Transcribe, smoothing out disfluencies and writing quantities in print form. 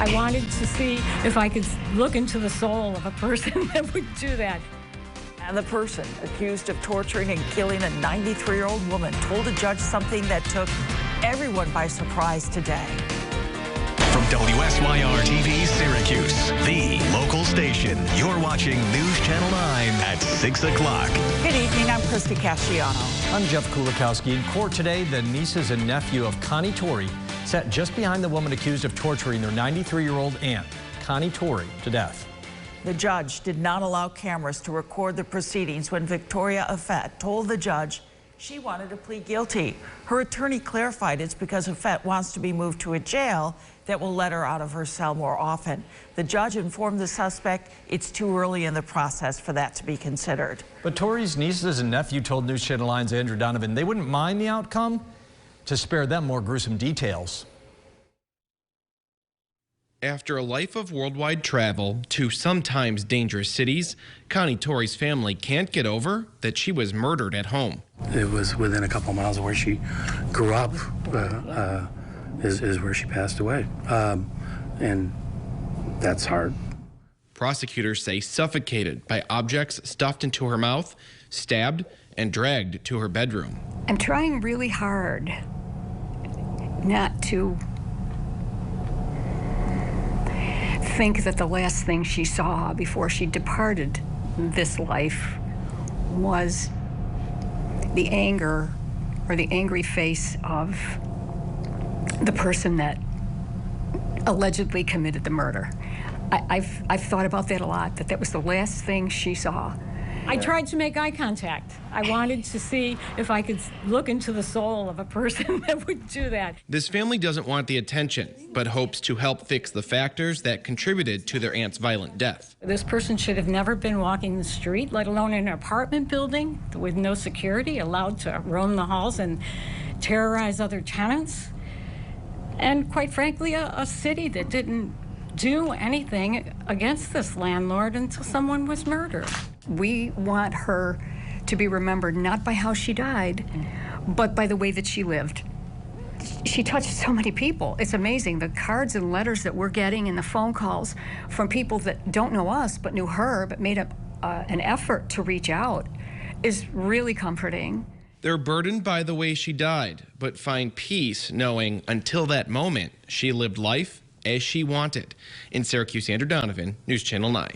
I wanted to see if I could look into the soul of a person that would do that. And the person accused of torturing and killing a 93-year-old woman told a judge something that took everyone by surprise today. From WSYR-TV Syracuse, the local station, you're watching News Channel 9 at 6 o'clock. Good evening, I'm Christy Casciano. I'm Jeff Kulikowski. In court today, the nieces and nephew of Connie Torrey sat just behind the woman accused of torturing their 93-year-old aunt, Connie Torrey, to death. The judge did not allow cameras to record the proceedings when Victoria Affett told the judge she wanted to plead guilty. Her attorney clarified it's because Affett wants to be moved to a jail that will let her out of her cell more often. The judge informed the suspect it's too early in the process for that to be considered. But Torrey's nieces and nephew told News Channel 9's Andrew Donovan they wouldn't mind the outcome to spare them more gruesome details. After a life of worldwide travel to sometimes dangerous cities, Connie Torrey's family can't get over that she was murdered at home. It was within a couple miles of where she grew up, is where she passed away. And that's hard. Prosecutors say suffocated by objects stuffed into her mouth, stabbed, and dragged to her bedroom. I'm trying really hard not to think that the last thing she saw before she departed this life was the anger or the angry face of the person that allegedly committed the murder. I've thought about that a lot, that was the last thing she saw. I tried to make eye contact. I wanted to see if I could look into the soul of a person that would do that. This family doesn't want the attention, but hopes to help fix the factors that contributed to their aunt's violent death. This person should have never been walking the street, let alone in an apartment building with no security, allowed to roam the halls and terrorize other tenants. And quite frankly, a city that didn't do anything against this landlord until someone was murdered. We want her to be remembered not by how she died, but by the way that she lived. She touched so many people. It's amazing. The cards and letters that we're getting and the phone calls from people that don't know us but knew her but made an effort to reach out is really comforting. They're burdened by the way she died, but find peace knowing until that moment she lived life as she wanted. In Syracuse, Andrew Donovan, News Channel 9.